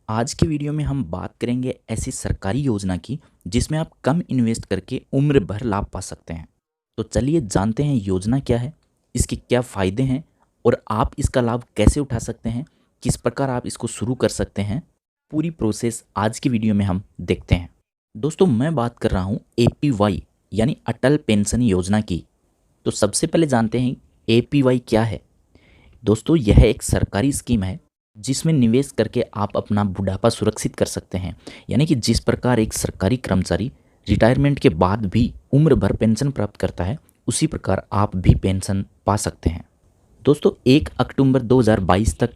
आज की वीडियो में हम बात करेंगे ऐसी सरकारी योजना की जिसमें आप कम इन्वेस्ट करके उम्र भर लाभ पा सकते हैं। तो चलिए जानते हैं योजना क्या है, इसके क्या फ़ायदे हैं और आप इसका लाभ कैसे उठा सकते हैं, किस प्रकार आप इसको शुरू कर सकते हैं। पूरी प्रोसेस आज की वीडियो में हम देखते हैं। दोस्तों मैं बात कर रहा हूँ APY यानी अटल पेंशन योजना की। तो सबसे पहले जानते हैं APY क्या है। दोस्तों यह एक सरकारी स्कीम है जिसमें निवेश करके आप अपना बुढ़ापा सुरक्षित कर सकते हैं। यानी कि जिस प्रकार एक सरकारी कर्मचारी रिटायरमेंट के बाद भी उम्र भर पेंशन प्राप्त करता है, उसी प्रकार आप भी पेंशन पा सकते हैं। दोस्तों 1 अक्टूबर 2022 तक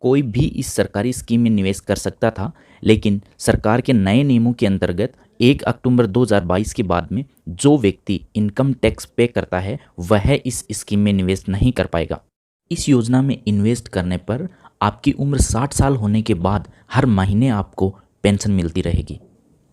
कोई भी इस सरकारी स्कीम में निवेश कर सकता था, लेकिन सरकार के नए नियमों के अंतर्गत 1 अक्टूबर 2022 के बाद में जो व्यक्ति इनकम टैक्स पे करता है वह इस स्कीम में निवेश नहीं कर पाएगा। इस योजना में इन्वेस्ट करने पर आपकी उम्र 60 साल होने के बाद हर महीने आपको पेंशन मिलती रहेगी।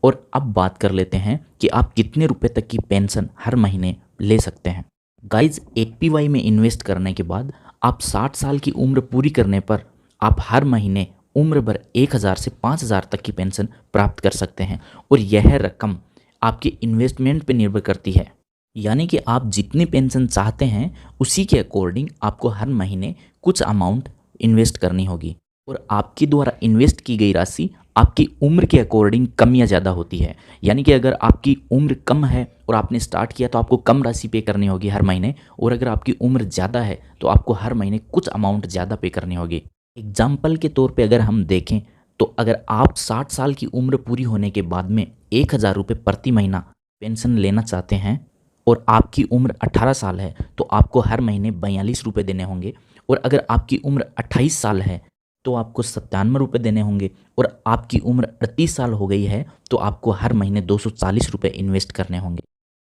और अब बात कर लेते हैं कि आप कितने रुपए तक की पेंशन हर महीने ले सकते हैं। गाइज APY में इन्वेस्ट करने के बाद आप 60 साल की उम्र पूरी करने पर आप हर महीने उम्र भर 1000 से 5000 तक की पेंशन प्राप्त कर सकते हैं। और यह रकम आपके इन्वेस्टमेंट पर निर्भर करती है। यानी कि आप जितनी पेंशन चाहते हैं उसी के अकॉर्डिंग आपको हर महीने कुछ अमाउंट इन्वेस्ट करनी होगी। और आपके द्वारा इन्वेस्ट की गई राशि आपकी उम्र के अकॉर्डिंग कम या ज़्यादा होती है। यानी कि अगर आपकी उम्र कम है और आपने स्टार्ट किया तो आपको कम राशि पे करनी होगी हर महीने, और अगर आपकी उम्र ज़्यादा है तो आपको हर महीने कुछ अमाउंट ज़्यादा पे करनी होगी। एग्जाम्पल के तौर पे अगर हम देखें तो अगर आप 60 साल की उम्र पूरी होने के बाद में 1000 रुपये प्रति महीना पेंशन लेना चाहते हैं और आपकी उम्र 18 साल है तो आपको हर महीने 42 रुपये देने होंगे। और अगर आपकी उम्र 28 साल है तो आपको 97 रुपये देने होंगे। और आपकी उम्र 38 साल हो गई है तो आपको हर महीने 240 रुपये इन्वेस्ट करने होंगे।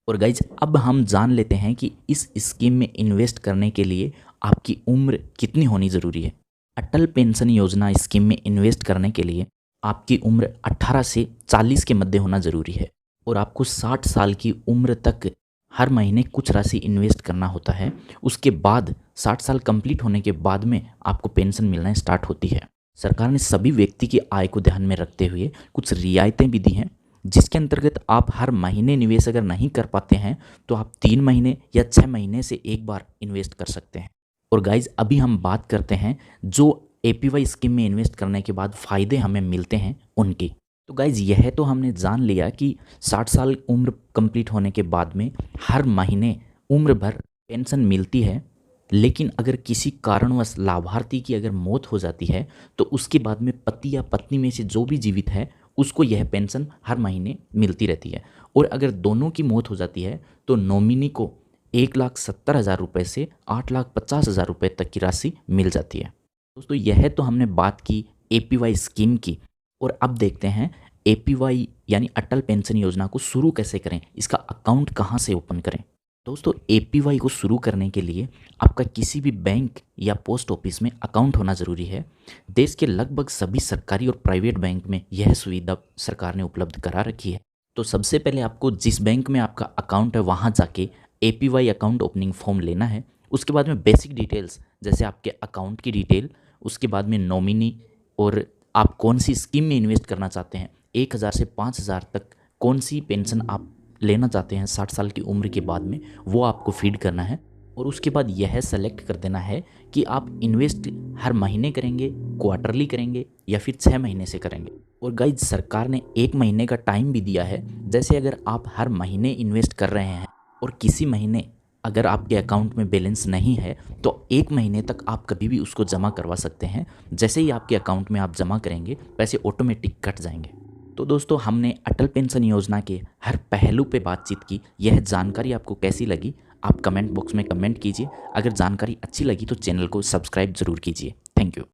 और गाइज अब हम जान लेते हैं कि इस स्कीम में इन्वेस्ट करने के लिए आपकी उम्र कितनी होनी ज़रूरी है। अटल पेंशन योजना स्कीम में इन्वेस्ट करने के लिए आपकी उम्र 18 से 40 के मध्य होना ज़रूरी है। और आपको 60 साल की उम्र तक हर महीने कुछ राशि इन्वेस्ट करना होता है। उसके बाद 60 साल कंप्लीट होने के बाद में आपको पेंशन मिलना स्टार्ट होती है। सरकार ने सभी व्यक्ति की आय को ध्यान में रखते हुए कुछ रियायतें भी दी हैं, जिसके अंतर्गत आप हर महीने निवेश अगर नहीं कर पाते हैं तो आप 3 महीने या 6 महीने से एक बार इन्वेस्ट कर सकते हैं। और गाइज अभी हम बात करते हैं जो APY स्कीम में इन्वेस्ट करने के बाद फ़ायदे हमें मिलते हैं उनकी। तो गाइज यह तो हमने जान लिया कि 60 साल उम्र कंप्लीट होने के बाद में हर महीने उम्र भर पेंशन मिलती है। लेकिन अगर किसी कारणवश लाभार्थी की अगर मौत हो जाती है तो उसके बाद में पति या पत्नी में से जो भी जीवित है उसको यह पेंशन हर महीने मिलती रहती है। और अगर दोनों की मौत हो जाती है तो नॉमिनी को 1,70,000 रुपये से 8,50,000 रुपये तक की राशि मिल जाती है। दोस्तों यह तो हमने बात की APY स्कीम की। और अब देखते हैं APY यानी अटल पेंशन योजना को शुरू कैसे करें, इसका अकाउंट कहाँ से ओपन करें। दोस्तों APY को शुरू करने के लिए आपका किसी भी बैंक या पोस्ट ऑफिस में अकाउंट होना ज़रूरी है। देश के लगभग सभी सरकारी और प्राइवेट बैंक में यह सुविधा सरकार ने उपलब्ध करा रखी है। तो सबसे पहले आपको जिस बैंक में आपका अकाउंट है वहाँ जाके APY अकाउंट ओपनिंग फॉर्म लेना है। उसके बाद में बेसिक डिटेल्स जैसे आपके अकाउंट की डिटेल, उसके बाद में नॉमिनी और आप कौन सी स्कीम में इन्वेस्ट करना चाहते हैं, 1000 से 5000 तक कौन सी पेंशन आप लेना चाहते हैं 60 साल की उम्र के बाद में, वो आपको फीड करना है। और उसके बाद यह सेलेक्ट कर देना है कि आप इन्वेस्ट हर महीने करेंगे, क्वार्टरली करेंगे या फिर 6 महीने से करेंगे। और गाइज सरकार ने 1 महीने का टाइम भी दिया है। जैसे अगर आप हर महीने इन्वेस्ट कर रहे हैं और किसी महीने अगर आपके अकाउंट में बैलेंस नहीं है तो 1 महीने तक आप कभी भी उसको जमा करवा सकते हैं। जैसे ही आपके अकाउंट में आप जमा करेंगे पैसे ऑटोमेटिक कट जाएंगे। तो दोस्तों हमने अटल पेंशन योजना के हर पहलू पे बातचीत की। यह जानकारी आपको कैसी लगी आप कमेंट बॉक्स में कमेंट कीजिए। अगर जानकारी अच्छी लगी तो चैनल को सब्सक्राइब ज़रूर कीजिए। Thank you.